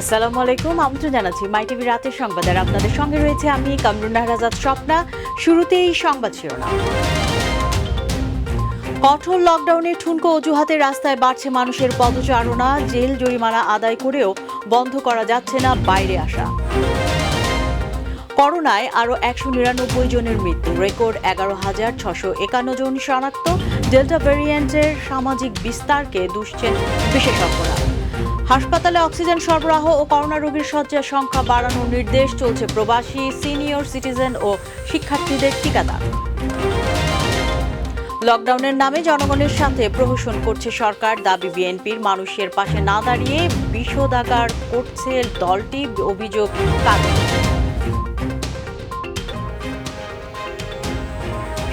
আসসালামু আলাইকুম, আমন্ত্রণ জানাচ্ছি মাই টিভি রাতের সংবাদে। আপনাদের সঙ্গে রয়েছে আমি কামরুন নাহরাজাদ স্বপ্না। শুরুতেই সংবাদ শিরোনাম। কঠোর লকডাউনে ঠুনকো অজুহাতে রাস্তায় বাড়ছে মানুষের পদচারণা। জেল জরিমানা আদায় করেও বন্ধ করা যাচ্ছে না বাইরে আসা। করোনায় আরও ১৯৯ জনের মৃত্যু, রেকর্ড ১১,৬৫১ জন শনাক্ত। ডেল্টা ভ্যারিয়েন্টের সামাজিক বিস্তারকে দুষছেন বিশেষজ্ঞরা। হাসপাতালে অক্সিজেন সরবরাহ ও করোনা রোগীর শয্যার সংখ্যা বাড়ানোর নির্দেশ। চলছে প্রবাসী, সিনিয়র সিটিজেন ও শিক্ষার্থীদের টিকাদান। লকডাউনের নামে জনগণের সাথে প্রহসন করছে সরকার, দাবি বিএনপির। মানুষের পাশে না দাঁড়িয়ে বিষোদাগার করছে দলটি, অভিযোগ কাদের।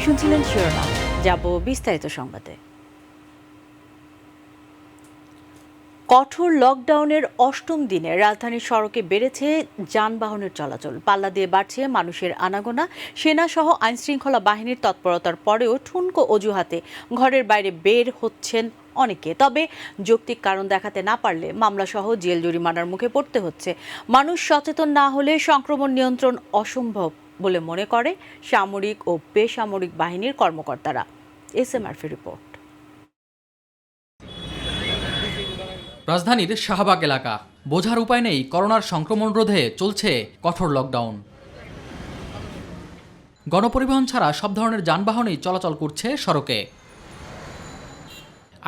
শুনছিলেন শিরোনাম, যাব বিস্তারিত সংবাদে। কঠোর লকডাউনের অষ্টম দিনে রাজধানীর সড়কে বেড়েছে যানবাহনের চলাচল। পাল্লা দিয়ে বাড়ছে মানুষের আনাগোনা। সেনাসহ আইনশৃঙ্খলা বাহিনীর তৎপরতার পরেও ঠুনকো অজুহাতে ঘরের বাইরে বের হচ্ছেন অনেকে। তবে যৌক্তিক কারণ দেখাতে না পারলে মামলাসহ জেল জরিমানার মুখে পড়তে হচ্ছে। মানুষ সচেতন না হলে সংক্রমণ নিয়ন্ত্রণ অসম্ভব বলে মনে করে সামরিক ও বেসামরিক বাহিনীর কর্মকর্তারা। এসএমআরফি রিপোর্ট। রাজধানীর শাহবাগ এলাকা, বোঝার উপায় নেই করোনার সংক্রমণ রোধে চলছে কঠোর লকডাউন। গণপরিবহন ছাড়া সব ধরনের যানবাহনই চলাচল করছে সড়কে।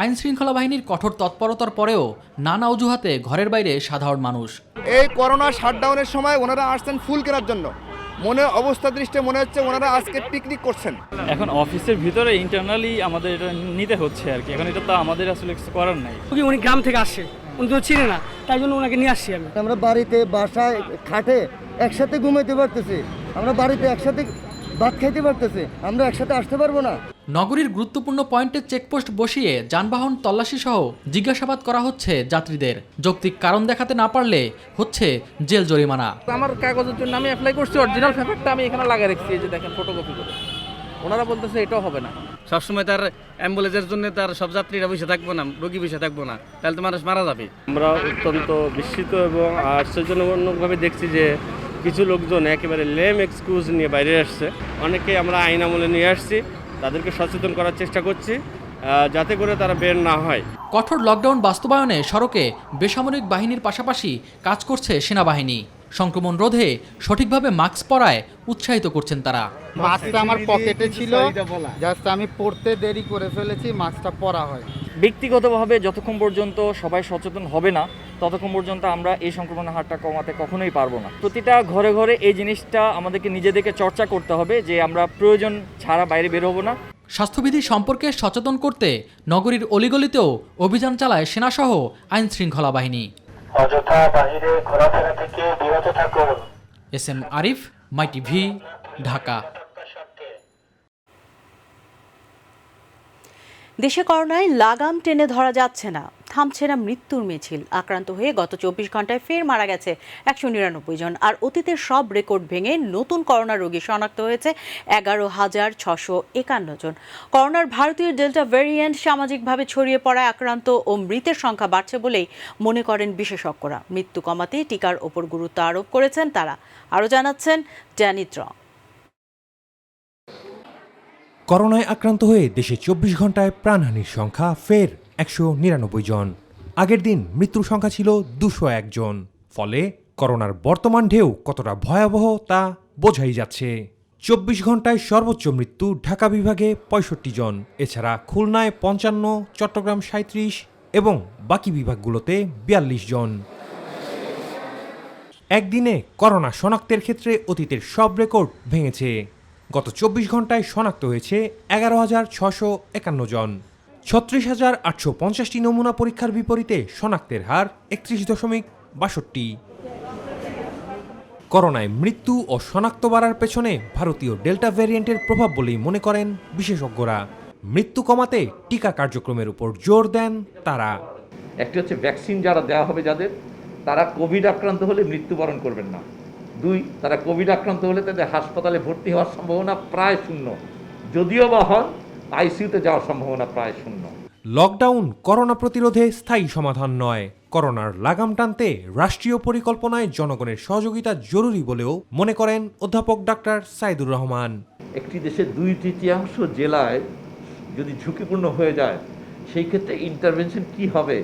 আইন শৃঙ্খলা বাহিনীর কঠোর তৎপরতার পরেও নানা অজুহাতে ঘরের বাইরে সাধারণ মানুষ। এই করোনা শাটডাউনের সময় ওনারা আসছেন ফুল কেনার জন্য। মনে অবস্থা দৃষ্টে মনে হচ্ছে ওনারা আজকে পিকনিক করছেন। এখন অফিসের ভিতরে ইন্টারনালি আমাদের এটা নিতে হচ্ছে আর কি। এখন এটা তো আমাদের আসলে কিছু করার নাই। উনি গ্রাম থেকে আসছে, উনি তো চিনে না, তাই জন্য ওনাকে নিয়ে আসছি আমি। আমরা বাড়িতে বাসায় খাটে একসাথে ঘুমাইতে পারতেছি, আমরা বাড়িতে একসাথে ভাত খাইতে পারতেছি, আমরা একসাথে আসতে পারবো না। নগরীর গুরুত্বপূর্ণ পয়েন্টে চেকপোস্ট বসিয়ে যানবাহন তল্লাশি সহ জিজ্ঞাসাবাদ করা হচ্ছে যাত্রীদের। যৌক্তিক কারণ দেখাতে না পারলে হচ্ছে জেল জরিমানা। আমার কাগজের জন্য আমি অ্যাপ্লাই করছি, অরিজিনাল পেপারটা আমি এখানে লাগিয়ে রাখছি, এই যে দেখেন ফটোকপি করে। ওনারা বলতেছে এটাও হবে না। সবসময় তার অ্যাম্বুলেন্সের জন্য তার সব যাত্রীরা বসে থাকবো না, রোগী বসে থাকবো না, তাহলে তো মানুষ মারা যাবে। আমরা অত্যন্ত বিস্মিত এবং আশ্চর্যজনকভাবে দেখছি যে কিছু লোকজন একেবারে লেম এক্সকিউজ নিয়ে বাইরে আসছে। অনেকে আমরা আইন আমলে নিয়ে আসছি, তাদেরকে সচেতন করার চেষ্টা করছি যাতে করে তারা বের না হয়। কঠোর লকডাউন বাস্তবায়নে সড়কে বেসামরিক বাহিনীর পাশাপাশি কাজ করছে সেনাবাহিনী। সংক্রমণ রোধে সঠিকভাবে মাস্ক পরায় উৎসাহিত করছেন তারা। মাস্কটা আমার পকেটে ছিল, জাস্ট আমি পড়তে দেরি করে ফেলেছি, মাস্কটা পরা হয়। ব্যক্তিগতভাবে যতক্ষণ পর্যন্ত সবাই সচেতন হবে না ততক্ষণ পর্যন্ত আমরা এই সংক্রমণের হারটা কমাতে কখনোই পারবো না। প্রতিটা ঘরে ঘরে এই জিনিসটা আমাদেরকে নিজেদেরকে চর্চা করতে হবে যে আমরা প্রয়োজন ছাড়া বাইরে বের হবো না। স্বাস্থ্যবিধি সম্পর্কে সচেতন করতে নগরীর অলিগলিতেও অভিযান চালায় সেনাসহ আইন শৃঙ্খলা বাহিনী। অযথা বাহিরে ঘোরাফেরা থেকে বিরত থাকুন। এসএম আরিফ, মাই টিভি, ঢাকা। দেশে করোনায় লাগাম টেনে ধরা যাচ্ছে না, থামছে না মৃত্যুর মিছিল। আক্রান্ত হয়ে গত ২৪ ঘন্টায় ফের মারা গেছে ১৯৯ জন। আর অতীতের সব রেকর্ড ভেঙে নতুন করোনা রোগী শনাক্ত হয়েছে ১১,৬৫১ জন। করোনার ভারতীয় ডেল্টা ভ্যারিয়েন্ট সামাজিকভাবে ছড়িয়ে পড়ায় আক্রান্ত ও মৃতের সংখ্যা বাড়ছে বলেই মনে করেন বিশেষজ্ঞরা। মৃত্যু কমাতে টিকার ওপর গুরুত্ব আরোপ করেছেন তারা। আরও জানাচ্ছেন ড্যানি ট্র। করোনায় আক্রান্ত হয়ে দেশে ২৪ ঘন্টায় প্রাণহানির সংখ্যা ফের ১৯৯ জন। আগের দিন মৃত্যুর সংখ্যা ছিল ২০১ জন। ফলে করোনার বর্তমান ঢেউ কতটা ভয়াবহ তা বোঝাই যাচ্ছে। ২৪ ঘন্টায় সর্বোচ্চ মৃত্যু ঢাকা বিভাগে ৬৫ জন, এছাড়া খুলনায় ৫৫, চট্টগ্রাম ৩৭ এবং বাকি বিভাগগুলোতে ৪২ জন। একদিনে করোনা শনাক্তের ক্ষেত্রে অতীতের সব রেকর্ড ভেঙেছে। গত ২৪ ঘন্টায় শনাক্ত হয়েছে ১১,৬৫১ জন। ৩৬,৮৫০টি নমুনা পরীক্ষার বিপরীতে শনাক্তের হার ৩১.৬২। করোনায় মৃত্যু ও শনাক্ত বাড়ার পেছনে ভারতীয় ডেল্টা ভ্যারিয়েন্টের প্রভাব বলেই মনে করেন বিশেষজ্ঞরা। মৃত্যু কমাতে টিকা কার্যক্রমের উপর জোর দেন তারা। একটি হচ্ছে ভ্যাকসিন যারা দেওয়া হবে যাদের, তারা কোভিড আক্রান্ত হলে মৃত্যুবরণ করবেন না। ২, তারা কোভিড আক্রান্ত হলে তাদের হাসপাতালে ভর্তি হওয়ার সম্ভাবনা প্রায় শূন্য, যদিও বা হন আইসিইউতে যাওয়ার সম্ভাবনা প্রায় শূন্য। লকডাউন করোনা প্রতিরোধে স্থায়ী সমাধান নয়, করোনার লাগাম টানতে রাষ্ট্রীয় পরিকল্পনায় জনগণের সহযোগিতা জরুরি বলেও মনে করেন অধ্যাপক ডাক্তার সাইদুর রহমান। একটি দেশের 2/3 জেলায় যদি ঝুঁকিপূর্ণ হয়ে যায়, সেই ক্ষেত্রে ইন্টারভেনশন কি হবে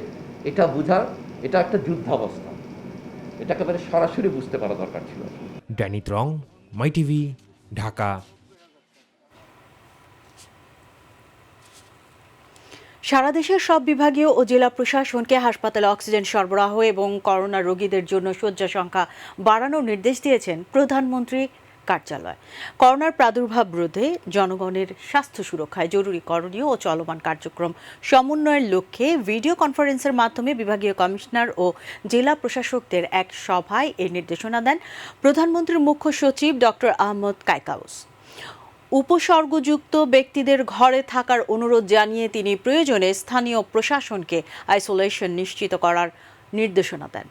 এটা বোঝা, এটা একটা যুদ্ধাবস্থা, এটা একেবারে সরাসরি বুঝতে পারা দরকার ছিল। ড্যানি ত্রং, মাই টিভি, ঢাকা। সারা দেশের সব বিভাগীয় ও জেলা প্রশাসনকে হাসপাতালে অক্সিজেন সরবরাহ এবং করোনা রোগীদের জন্য শয্যা সংখ্যা বাড়ানোর নির্দেশ দিয়েছেন প্রধানমন্ত্রী কার্যালয়। করোনার প্রাদুর্ভাব রোধে জনগণের স্বাস্থ্য সুরক্ষায় জরুরি করণীয় ও চলমান কার্যক্রম সমন্বয়ের লক্ষ্যে ভিডিও কনফারেন্সের মাধ্যমে বিভাগীয় কমিশনার ও জেলা প্রশাসকদের এক সভায় এই নির্দেশনা দেন প্রধানমন্ত্রীর মুখ্য সচিব ডক্টর আহমদ কায়কাউস। উপসর্গযুক্ত ব্যক্তিদের ঘরে থাকার অনুরোধ জানিয়ে তিনি প্রয়োজনে স্থানীয় প্রশাসনকে আইসোলেশন নিশ্চিত করার নির্দেশনা দেন।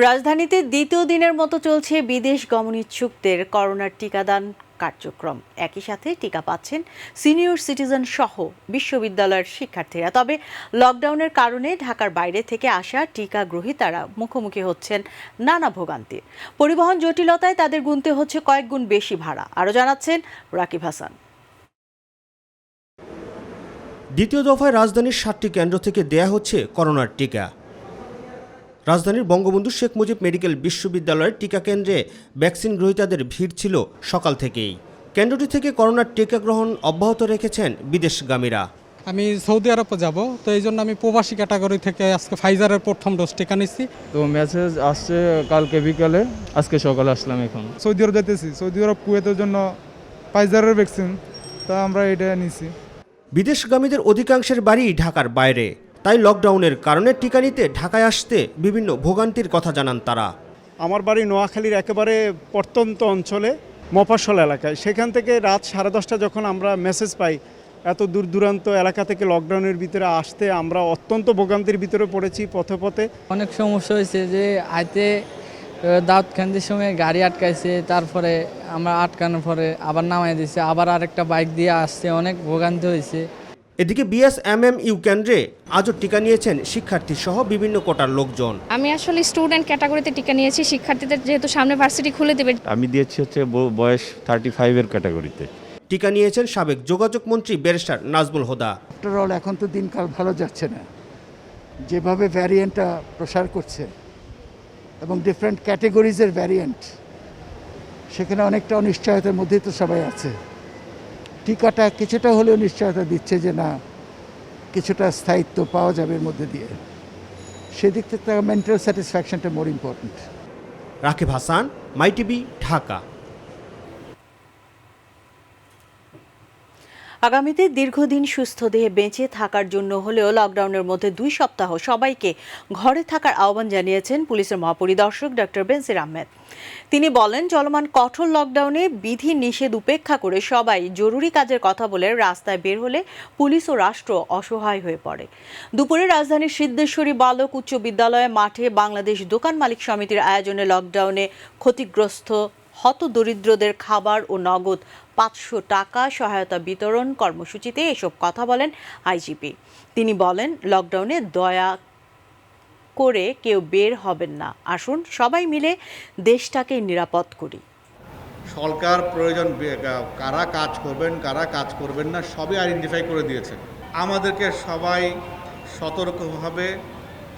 রাজধানীতে দ্বিতীয় দিনের মতো চলছে বিদেশ গমনিচ্ছুকদের করোনার টিকাদান কার্যক্রম। একই সাথে টিকা পাচ্ছেন সিনিয়র সিটিজেন সহ বিশ্ববিদ্যালয়ের শিক্ষার্থীরা। তবে লকডাউনের কারণে ঢাকার বাইরে থেকে আসা টিকা গ্রহীতারা মুখোমুখি হচ্ছেন নানা ভোগান্তির। পরিবহন জটিলতায় তাদের গুনতে হচ্ছে কয়েক গুণ বেশি ভাড়া। আরও জানাচ্ছেন রাকিব হাসান। দ্বিতীয় দফায় রাজধানীর 7টি কেন্দ্র থেকে দেয়া হচ্ছে করোনার টিকা। রাজধানীর বঙ্গবন্ধু শেখ মুজিব মেডিকেল বিশ্ববিদ্যালয়ের টিকা কেন্দ্রে ভ্যাকসিন গ্রহীতাদের ভিড় ছিল সকাল থেকেই। কেন্দ্রটি থেকে করোনার টিকা গ্রহণ অব্যাহত রেখেছেন বিদেশগামীরা। আমি সৌদি আরবে যাব, তো এই জন্য আমি প্রবাসী ক্যাটাগরি থেকে আজকে ফাইজারের প্রথম ডোজ টিকা নিচ্ছি। তো মেসেজ আসছে কালকে বিকালে, আজকে সকালে আসলাম। এখন সৌদি আরব যেতেছি, সৌদি আরব কুয়েতের জন্য ফাইজারের ভ্যাকসিন, তা আমরা এটা নিছি। বিদেশগামীদের অধিকাংশের বাড়ি ঢাকার বাইরে, তাই লকডাউনের কারণে টিকা নিতে ঢাকায় আসতে বিভিন্ন ভোগান্তির কথা জানান তারা। আমার বাড়ি নোয়াখালীর একেবারে প্রত্যন্ত অঞ্চলে মফস্বল এলাকায়। সেখান থেকে রাত 10:30 যখন আমরা মেসেজ পাই এত দূর দূরান্ত এলাকা থেকে লকডাউনের ভিতরে আসতে, আমরা অত্যন্ত ভোগান্তির ভিতরে পড়েছি। পথে পথে অনেক সমস্যা হয়েছে, যে আইতে দাউদখান্দির সময় গাড়ি আটকাইছে, তারপরে আমরা আটকানোর পরে আবার নামাই দিয়েছে, আবার আরেকটা বাইক দিয়ে আসছে, অনেক ভোগান্তি হয়েছে। এদিকে বিএসএমএমইউ কেন্দ্রে আজও টিকা নিয়েছেন শিক্ষার্থী সহ বিভিন্ন কোটার লোকজন। আমি আসলে স্টুডেন্ট ক্যাটাগরিতে টিকা নিয়েছি, শিক্ষার্থীদের যেহেতু সামনে ভার্সিটি খুলে দেবে। আমি দিয়েছি হচ্ছে বয়স 35 এর ক্যাটাগরিতে। টিকা নিয়েছেন সাবেক যোগাযোগ মন্ত্রী ব্যারিস্টার নাজমুল হুদা। আফটার অল এখন তো দিনকাল ভালো যাচ্ছে না, যেভাবে ভ্যারিয়েন্টটা প্রসার করছে এবং ডিফারেন্ট ক্যাটাগরিজের ভ্যারিয়েন্ট, সেখানে অনেকটা অনিশ্চয়তার মধ্যেই তো সবাই আছে। টিকাটা কিছুটা হলেও নিশ্চয়তা দিচ্ছে যে না, কিছুটা স্থায়িত্ব পাওয়া যাবে এর মধ্যে দিয়ে। সেদিক থেকে মেন্টাল স্যাটিসফ্যাকশনটা more important. Rakib Hasan, my TV, Dhaka. আগামীতে দীর্ঘদিন সুস্থ দেহে বেঁচে থাকার জন্য হলেও লকডাউনের মধ্যে 2 সপ্তাহ সবাইকে ঘরে থাকার আহ্বান জানিয়েছেন পুলিশের মহাপরিদর্শক ডক্টর বেনজির আহমেদ। তিনি বলেন, চলমান কঠোর লকডাউনে বিধি নিষেধ উপেক্ষা করে সবাই জরুরি কাজের কথা বলে রাস্তায় বের হলে পুলিশ ও রাষ্ট্র অসহায় হয়ে পড়ে। দুপুরে রাজধানীর সিদ্ধেশ্বরী বালক উচ্চ বিদ্যালয় মাঠে বাংলাদেশ দোকান মালিক সমিতির আয়োজনে লকডাউনে ক্ষতিগ্রস্ত হতদরিদ্রদের খাবার ও নগদ 500 টাকা সহায়তা বিতরণ কর্মসূচিতে এসব কথা বলেন আইজিপি। তিনি বলেন, লকডাউনে দয়া করে কেউ বের হবেন না, আসুন সবাই মিলে দেশটাকে নিরাপদ করি। সরকার প্রয়োজন কারা কাজ করবেন কারা কাজ করবেন না সবই আইডেন্টিফাই করে দিয়েছে। আমাদেরকে সবাই সতর্কভাবে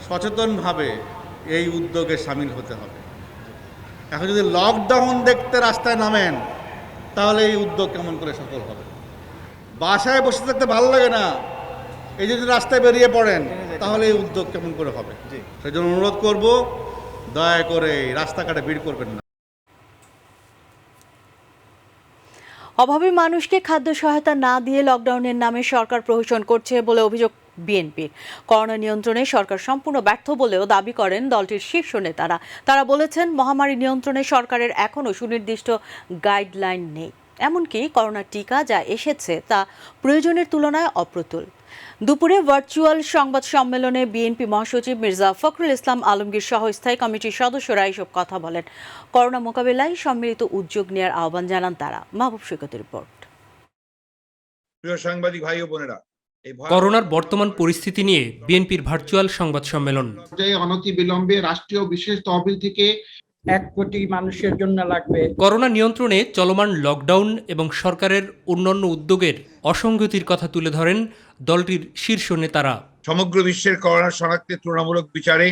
সচেতনভাবে এই উদ্যোগে সামিল হতে হবে। এখন যদি লকডাউন দেখতে রাস্তায় নামেন তাহলে এই উদ্যোগ কেমন করে সফল হবে? বাসায় বসে থাকতে ভালো লাগে না, এই যদি রাস্তায় বেরিয়ে পড়েন তাহলে এই উদ্যোগ কেমন করে হবে? সেই জন্য অনুরোধ করব, দয়া করে রাস্তাঘাটে ভিড় করবেন না। অভাবী মানুষকে খাদ্য সহায়তা না দিয়ে লকডাউনের নামে সরকার প্রহসন করছে বলে অভিযোগ বিএনপির। করোনা নিয়ন্ত্রণে সরকার সম্পূর্ণ ব্যর্থ বলেও দাবি করেন দলটির শীর্ষ নেতারা। তারা বলেছেন, মহামারী নিয়ন্ত্রণে সরকারের এখনও সুনির্দিষ্ট গাইডলাইন নেই। এমনকি করোনা টিকা যা এসেছে তা প্রয়োজনের তুলনায় অপ্রতুল। দুপুরে ভার্চুয়াল সংবাদ সম্মেলনে বিএনপি মহাসচিব মির্জা ফখরুল ইসলাম আলমগীর সহ স্থায়ী কমিটির সদস্যরা এসব কথা বলেন। করোনা মোকাবিলায় সম্মিলিত উদ্যোগ নেওয়ার আহ্বান জানান তারা। মাহবুব সৈকতের রিপোর্ট। প্রিয় সাংবাদিক ভাই ও বোনেরা, করোনার বর্তমান পরিস্থিতি নিয়ে বিএনপির ভার্চুয়াল সংবাদ সম্মেলন। অনতি বিলম্বে রাষ্ট্রীয় বিশেষ তহবিল থেকে 1 কোটি মানুষের জন্য লাগবে। করোনা নিয়ন্ত্রণে চলমান লকডাউন এবং সরকারের অন্যান্য উদ্যোগের অসঙ্গতির কথা তুলে ধরেন দলটির শীর্ষ নেতারা। সমগ্র বিশ্বের করোনা শনাক্তে তুলনামূলক বিচারে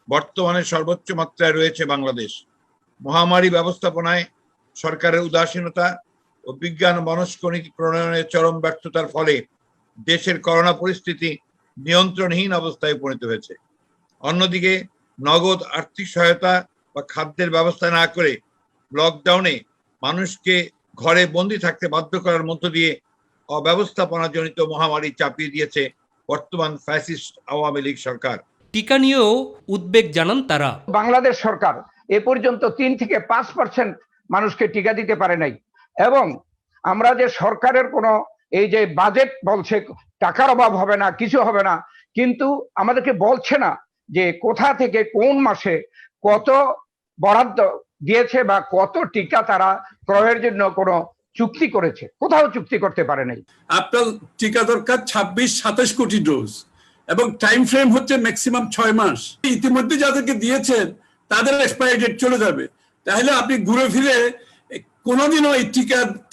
বর্তমানে সর্বোচ্চ মাত্রায় রয়েছে বাংলাদেশ। মহামারী ব্যবস্থাপনায় সরকারের উদাসীনতা ও বিজ্ঞান মনস্ক নীতি প্রণয়নের চরম ব্যর্থতার ফলে দেশের করোনা পরিস্থিতি নিয়ন্ত্রণহীন অবস্থায় উপনীত হয়েছে। অন্যদিকে নগদ আর্থিক সহায়তা বা খাদ্যের ব্যবস্থা না করে লকডাউনে মানুষকে ঘরে বন্দি থাকতে বাধ্য করার মধ্য দিয়ে অব্যবস্থাপনাজনিত মহামারী চাপিয়ে দিয়েছে বর্তমান ফ্যাসিস্ট আওয়ামী লীগ সরকার। টিকা নিয়েও উদ্বেগ জানান তারা। বাংলাদেশ সরকার এ পর্যন্ত 3 থেকে 5% মানুষকে টিকা দিতে পারে নাই, এবং আমরা যে সরকারের কোনো এই যে বাজেট বলছে টাকার অভাব হবে না, কিছু হবে না, কিন্তু আমাদেরকে বলছে না যে কোথা থেকে কোন মাসে কত বরাদ্দ দিয়েছে বা কত টিকা তারা ক্রয়ের জন্য কোনো চুক্তি করেছে। কোথাও চুক্তি করতে পারে নাই। আপনার টিকা দরকার 26-27 কোটি ডোজ, এবং টাইম ফ্রেম হচ্ছে ম্যাক্সিমাম 6 মাস। ইতিমধ্যে যাদেরকে দিয়েছেন তাদের এক্সপায়ারি ডেট চলে যাবে। তাহলে আপনি ঘুরে ফিরে কোনোদিনও এই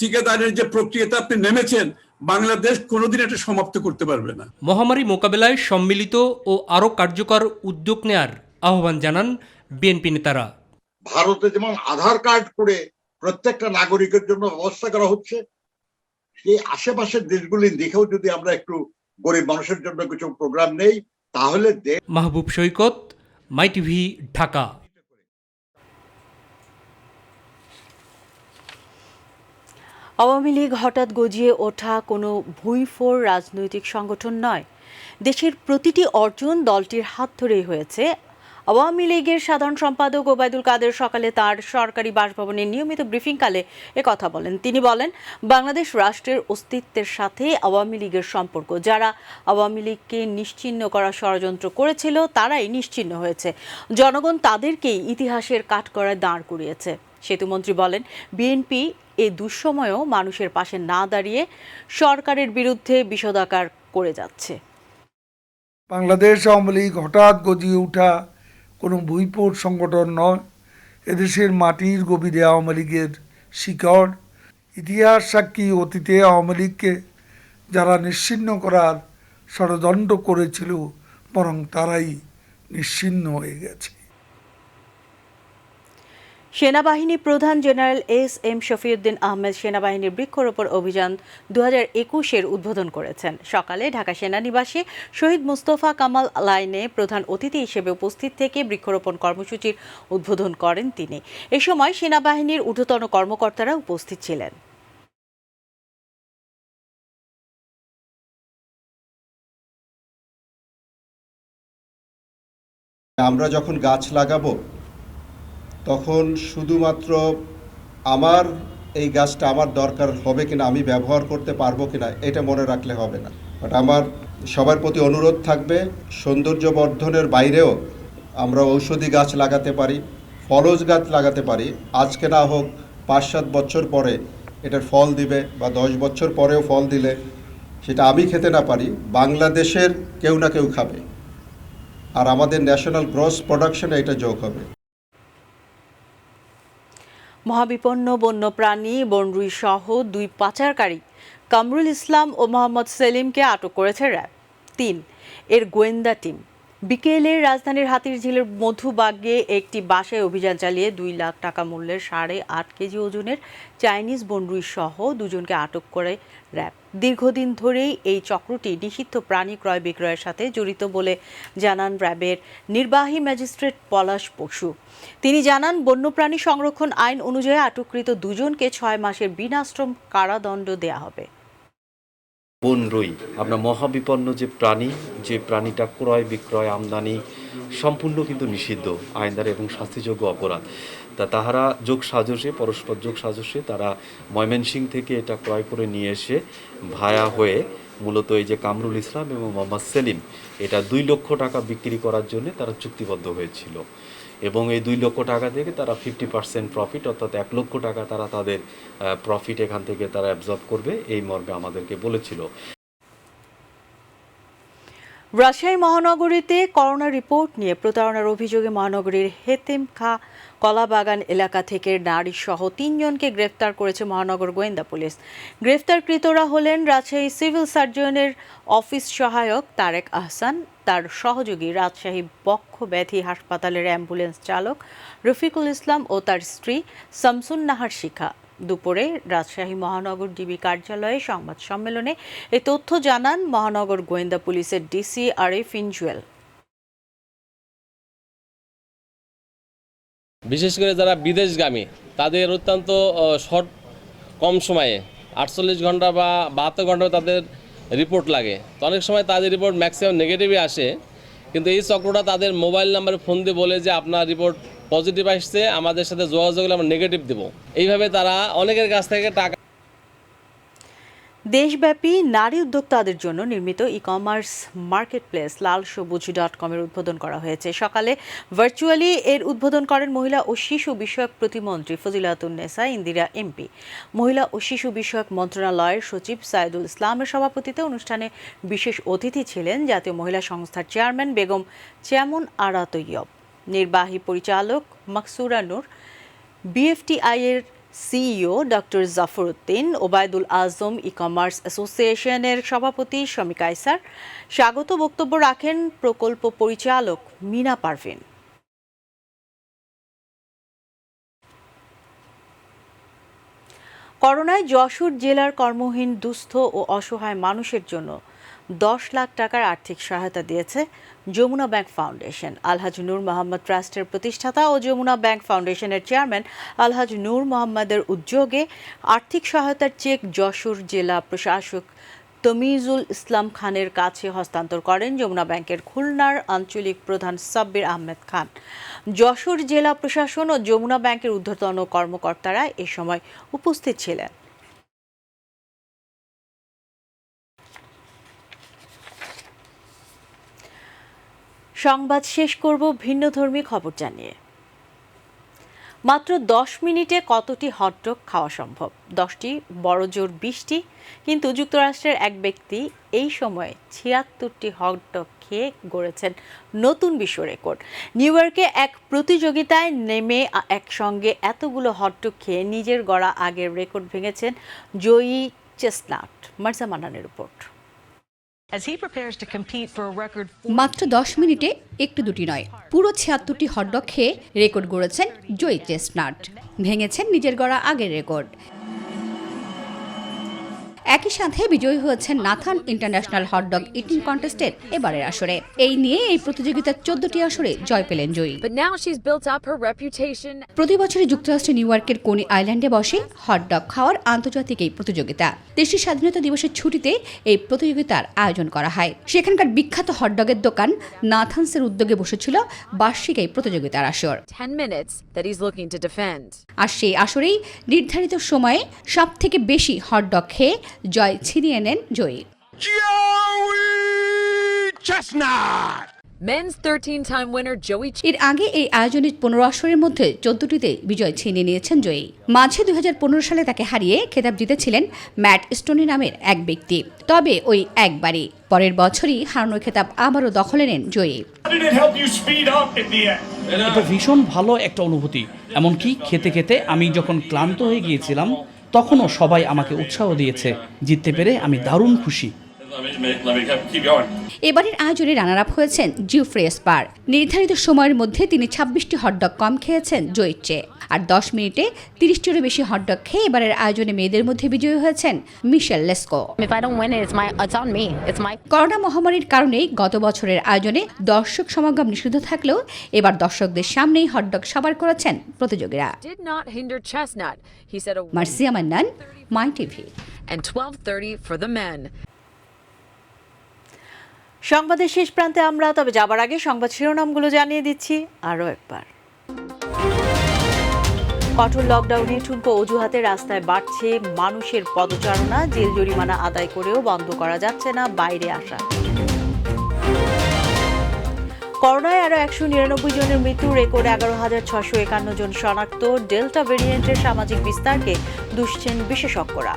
টিকাদারের যে প্রক্রিয়াতে আপনি নেমেছেন, বাংলাদেশ কোনোদিন এটা সমাপ্ত করতে পারবে না। মহামারী মোকাবেলায় সম্মিলিত ও আরও কার্যকর উদ্যোগ নেয়ার আহ্বান জানান বিএনপি নেতারা। ভারতে যেমন আধার কার্ড করে প্রত্যেকটা নাগরিকের জন্য ব্যবস্থা করা হচ্ছে, সেই আশেপাশের দেশগুলি দেখেও যদি আমরা একটু গরিব মানুষের জন্য কিছু প্রোগ্রাম নেই, তাহলে মাহবুব সৈকত, মাই টিভি, ঢাকা। আওয়ামী লীগ হঠাৎ গজিয়ে ওঠা কোনো ভুঁইফোড় রাজনৈতিক সংগঠন নয়। দেশের প্রতিটি অর্জন দলটির হাত ধরেই হয়েছে। আওয়ামী লীগের সাধারণ সম্পাদক ওবায়দুল কাদের সকালে তার সরকারি বাসভবনের নিয়মিত ব্রিফিংকালে কথা বলেন। তিনি বলেন, বাংলাদেশ রাষ্ট্রের অস্তিত্বের সাথে আওয়ামী লীগের সম্পর্ক। যারা আওয়ামী লীগকে নিশ্চিহ্ন করার ষড়যন্ত্র করেছিল তারাই নিশ্চিহ্ন হয়েছে। জনগণ তাদেরকেই ইতিহাসের কাঠগড়ায় দাঁড় করিয়েছে। সেতুমন্ত্রী বলেন, বিএনপি এই দুঃসময়েও মানুষের পাশে না দাঁড়িয়ে সরকারের বিরুদ্ধে বিষোদাকার করে যাচ্ছে। বাংলাদেশ আওয়ামী লীগ হঠাৎ গজিয়ে ওঠা কোনো ভুঁইফোড় সংগঠন নয়। এদেশের মাটির গভীরে আওয়ামী লীগের শিকড়। ইতিহাস সাক্ষী, অতীতে আওয়ামী লীগকে যারা নিশ্চিহ্ন করার ষড়যন্ত্র করেছিল, বরং তারাই নিশ্চিহ্ন হয়ে গেছে। সেনাবাহিনী প্রধান জেনারেল এস.এম. শফিউদ্দিন আহমেদ সেনাবাহিনীর বৃক্ষরোপণ অভিযান 2021-এর উদ্বোধন করেছেন। সকালে ঢাকা সেনানিবাসে শহীদ মুস্তফা কামাল লাইনে প্রধান অতিথি হিসেবে উপস্থিত থেকে বৃক্ষরোপণ কর্মসূচির উদ্বোধন করেন তিনি। এ সময় সেনাবাহিনীর ঊর্ধ্বতন কর্মকর্তারা উপস্থিত ছিলেন। আমরা যখন গাছ লাগাবো তখন শুধুমাত্র আমার এই গাছটা আমার দরকার হবে কিনা, আমি ব্যবহার করতে পারবো কিনা, এটা মনে রাখলে হবে না। বাট আমার সবার প্রতি অনুরোধ থাকবে, সৌন্দর্য বর্ধনের বাইরেও আমরা ঔষধি গাছ লাগাতে পারি, ফলজ গাছ লাগাতে পারি। আজকে না হোক 5-7 বছর পরে এটার ফল দিবে, বা 10 বছর পরেও ফল দিলে সেটা আমি খেতে না পারি, বাংলাদেশের কেউ না কেউ খাবে, আর আমাদের ন্যাশনাল গ্রস প্রোডাকশনে এটা যোগ হবে। মহাবিপন্ন বন্যপ্রাণী বনরুই সহ 2 পাচারকারী কামরুল ইসলাম ও মোহাম্মদ সেলিমকে আটক করেছে র্যাব 3 এর গোয়েন্দা টিম। বিকেলে রাজধানীর হাতিরঝিলের মধুবাগে একটি বাসায় অভিযান চালিয়ে 2 লাখ টাকা মূল্যের 8.5 কেজি ওজনের চাইনিজ বনরুই সহ 2 জনকে আটক করে র্যাব। দীর্ঘদিন ধরেই এই চক্রটি নিষিদ্ধ প্রাণী ক্রয় বিক্রয়ের সাথে জড়িত বলে জানান র্যাবের নির্বাহী ম্যাজিস্ট্রেট পলাশ বসু। তিনি জানান, বন্যপ্রাণী সংরক্ষণ আইন অনুযায়ী আটককৃত 2 জনকে 6 মাসের বিনাশ্রম কারাদণ্ড দেয়া হবে। বনরুই আপনার মহাবিপন্ন যে প্রাণীটা ক্রয় বিক্রয় আমদানি সম্পূর্ণ কিন্তু নিষিদ্ধ আইন দ্বারা এবং শাস্তিযোগ্য অপরাধ। তাহারা পরস্পর যোগ সাজসে তারা ময়মনসিংহ থেকে এটা ক্রয় করে নিয়ে এসে ভায়া হয়ে মূলত এই যে কামরুল ইসলাম এবং মোহাম্মদ সেলিম এটা 2 লক্ষ টাকা বিক্রি করার জন্য তারা চুক্তিবদ্ধ হয়েছিল এবং এই 2 লক্ষ টাকা থেকে তারা 50% প্রফিট অর্থাৎ 1 লক্ষ টাকা তারা তাদের প্রফিট এখান থেকে তারা অ্যাবজর্ব করবে এই মর্মে আমাদেরকে বলেছিল। রাজশাহী মহানগরীতে করোনা রিপোর্ট নিয়ে প্রতারণার অভিযোগে মহানগরীর হেতেমখা কলাবাগান এলাকা থেকে নারীসহ 3 জনকে গ্রেফতার করেছে মহানগর গোয়েন্দা পুলিশ। গ্রেফতারকৃতরা হলেন রাজশাহী সিভিল সার্জনের অফিস সহায়ক তারেক আহসান, তার সহযোগী রাজশাহী বক্ষ ব্যাধি হাসপাতালের অ্যাম্বুলেন্স চালক রফিকুল ইসলাম ও তার স্ত্রী শামসুন নাহার শিখা। দুপুরে রাজশাহী মহানগর ডিবি কার্যালয়ে সংবাদ সম্মেলনে এ তথ্য জানান মহানগর গোয়েন্দা পুলিশের ডিসি আরিফিন জুয়েল। বিশেষ করে যারা বিদেশগামী তাদের অত্যন্ত কম সময়ে 48 ঘন্টা বা 72 ঘন্টা তাদের রিপোর্ট লাগে, তো অনেক সময় তাদের রিপোর্ট ম্যাক্সিমাম নেগেটিভই আসে, কিন্তু এই চক্রটা তাদের মোবাইল নাম্বারে ফোন দিয়ে বলে যে আপনার রিপোর্ট পজিটিভ আসছে, আমাদের সাথে যোগাযোগ হলে আমরা নেগেটিভ দেবো। এইভাবে তারা অনেকের কাছ থেকে টাকা। দেশব্যাপী নারী উদ্যোক্তাদের জন্য নির্মিত ই-কমার্স মার্কেটপ্লেস লালসবুজ.com এর উদ্বোধন করা হয়েছে। সকালে ভার্চুয়ালি এর উদ্বোধন করেন মহিলা ও শিশু বিষয়ক প্রতিমন্ত্রী ফজিলাতুন্নেসা ইন্দিরা এমপি। মহিলা ও শিশু বিষয়ক মন্ত্রণালয়ের সচিব সাইদুল ইসলামের সভাপতিত্বে অনুষ্ঠানে বিশেষ অতিথি ছিলেন জাতীয় মহিলা সংস্থার চেয়ারম্যান বেগম চেয়ামুন আরা তৈয়ব, নির্বাহী পরিচালক মাকসুরা নূর, বিএফটিআই এর সিইও ডক্টর জাফর উদ্দিন, ওবায়দুল আজম ই-কমার্স অ্যাসোসিয়েশনের সভাপতি শমী কায়সার। স্বাগত বক্তব্য রাখেন প্রকল্প পরিচালক মিনা পারভিন। করোনায় যশোর জেলার কর্মহীন দুস্থ ও অসহায় মানুষের জন্য 10 লাখ টাকার আর্থিক সহায়তা দিয়েছে যমুনা ব্যাংক ফাউন্ডেশন। আলহাজ নূর মোহাম্মদ ট্রাস্টের প্রতিষ্ঠাতা ও যমুনা ব্যাংক ফাউন্ডেশনের চেয়ারম্যান আলহাজ নূর মোহাম্মদের উদ্যোগে আর্থিক সহায়তার চেক যশোর জেলা প্রশাসক তমিজুল ইসলাম খানের কাছে হস্তান্তর করেন যমুনা ব্যাংকের খুলনার আঞ্চলিক প্রধান সাব্বির আহমেদ খান। যশোর জেলা প্রশাসন ও যমুনা ব্যাংকের ঊর্ধ্বতন কর্মকর্তারা এ সময় উপস্থিত ছিলেন। সংবাদ শেষ করব ভিন্নধর্মী খবর জানিয়ে। মাত্র 10 মিনিটে কতটি হটডগ খাওয়া সম্ভব? 10টি, বড় জোর 20টি। কিন্তু যুক্তরাষ্ট্রের এক ব্যক্তি এই সময়ে 76টি হটডগ খেয়ে গড়েছেন নতুন বিশ্ব রেকর্ড। নিউ ইয়র্কে এক প্রতিযোগিতায় নেমে একসঙ্গে এতগুলো হটডগ খেয়ে নিজের গড়া আগের রেকর্ড ভেঙেছেন জয়ী চেস্টনাট। মার্জা মান্নানের রিপোর্ট। মাত্র 10 মিনিটে একটু দুটি নয়, পুরো 76টি হটডগ খেয়ে রেকর্ড গড়েছেন জয়ী চেস্টনাট, ভেঙেছেন নিজের গড়া আগের রেকর্ড। একই সাথে বিজয়ী হয়েছেন নাথান ইন্টারন্যাশনাল হটডগ ইটিং কন্টেস্টের এবারের আসরে। এই নিয়ে এই প্রতিযোগিতার 14টি আসরে জয় পেলেন জয়ী। প্রতি বছরই যুক্তরাষ্ট্রের নিউ ইয়র্কের কোনি আইল্যান্ডে বসে হটডগ খাওয়ার আন্তর্জাতিক এই প্রতিযোগিতা। দেশটির স্বাধীনতা দিবসের ছুটিতে এই প্রতিযোগিতার আয়োজন করা হয়। সেখানকার বিখ্যাত হটডগের দোকান নাথানসের উদ্যোগে বসেছিল বার্ষিক এই প্রতিযোগিতার আসর। আর সেই আসরেই নির্ধারিত সময়ে সব থেকে বেশি হটডগ খেয়ে জয় ছিনিয়ে নেন জয়ী। এর আগে এই আয়োজনের 15 আসরের মধ্যে 14টিতে বিজয় ছিনিয়ে নিয়েছেন জয়ী। মাঝে 2015 সালে তাকে হারিয়ে খেতাব জিতেছিলেন ম্যাট স্টোনি নামের এক ব্যক্তি। তবে ওই একবারই, পরের বছরই হারানো খেতাব আবারও দখলে নেন জয়ী। এটা ভীষণ ভালো একটা অনুভূতি। এমনকি খেতে খেতে আমি যখন ক্লান্ত হয়ে গিয়েছিলাম তখনও সবাই আমাকে উৎসাহ দিয়েছে। জিততে পেরে আমি দারুণ খুশি। এবারের আয়োজনে রানার আপ হয়েছেন জিওফ্রে স্পার। নির্ধারিত সময়ের মধ্যে তিনি 26টি হটডগ কম খেয়েছেন জয়ীর চেয়ে। আর 10 মিনিটে 30টিরও বেশি হটডগ খেয়ে এবারের আয়োজনে মেয়েদের মধ্যে বিজয়ী হয়েছেন মিশেল লেস্কো। করোনা মহামারীর কারণেই গত বছরের আয়োজনে দর্শক সমাগম নিষিদ্ধ থাকলেও এবার দর্শকদের সামনেই হটডগ সাবার করেছেন প্রতিযোগীরা। মার্সিয়া মান্নান, মাই টিভি। সংবাদের শেষ প্রান্তে আমরা, তবে যাবার আগে সংবাদ শিরোনামগুলো জানিয়ে দিচ্ছি আরও একবার। কঠোর লকডাউনে ঠুনকো অজুহাতে রাস্তায় বাড়ছে মানুষের পদচারণা, জেল জরিমানা আদায় করেও বন্ধ করা যাচ্ছে না বাইরে আসা। করোনায় আরও 199 জনের মৃত্যু, রেকর্ড 11,651 জন শনাক্ত। ডেল্টা ভেরিয়েন্টের সামাজিক বিস্তারকে দুষছেন বিশেষজ্ঞরা।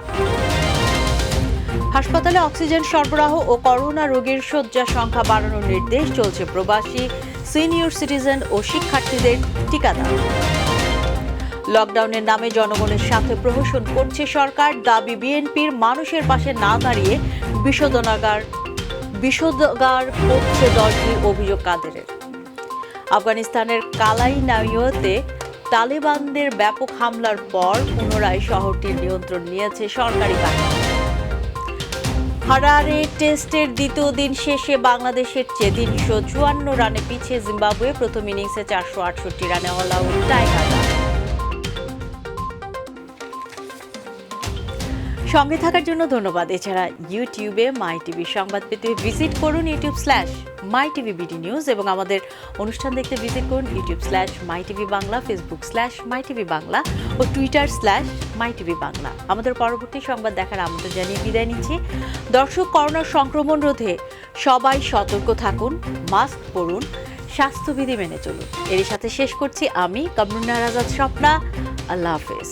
হাসপাতালে অক্সিজেন সরবরাহ ও করোনা রোগীর শয্যা সংখ্যা বাড়ানোর নির্দেশ, চলছে প্রবাসী, সিনিয়র সিটিজেন ও শিক্ষার্থীদের টিকাদান। লকডাউনের নামে জনগণের সাথে প্রহসন করছে সরকার, দাবি বিএনপির। মানুষের পাশে না দাঁড়িয়ে বিষোদগার করছে দলটির, অভিযোগ কাদেরের। আফগানিস্তানের কালাইনাইয়তে তালেবানদের ব্যাপক হামলার পর পুনরায় শহরটির নিয়ন্ত্রণ নিয়েছে সরকারি বাহিনী। হারারে টেস্টের দ্বিতীয় দিন শেষে বাংলাদেশের চেয়ে 354 রানে পিছিয়ে জিম্বাবুয়ে। প্রথম ইনিংসে 468 রানে অল আউট টাইগাররা। সঙ্গে থাকার জন্য ধন্যবাদ। এছাড়া ইউটিউবে মাই টিভি সংবাদ পেতে ভিজিট করুন youtube/mytvbd নিউজ এবং আমাদের অনুষ্ঠান দেখতে ভিজিট করুন youtube/mytv বাংলা, facebook/mytv বাংলা ও twitter/mytv বাংলা। আমাদের পরবর্তী সংবাদ দেখার আমন্ত্রণ জানিয়ে বিদায় নিচ্ছি। দর্শক, করোনার সংক্রমণ রোধে সবাই সতর্ক থাকুন, মাস্ক পরুন, স্বাস্থ্যবিধি মেনে চলুন। এর সাথে শেষ করছি আমি কামরুন্নাহার আজাদ স্বপ্না। আল্লাহ হাফেজ।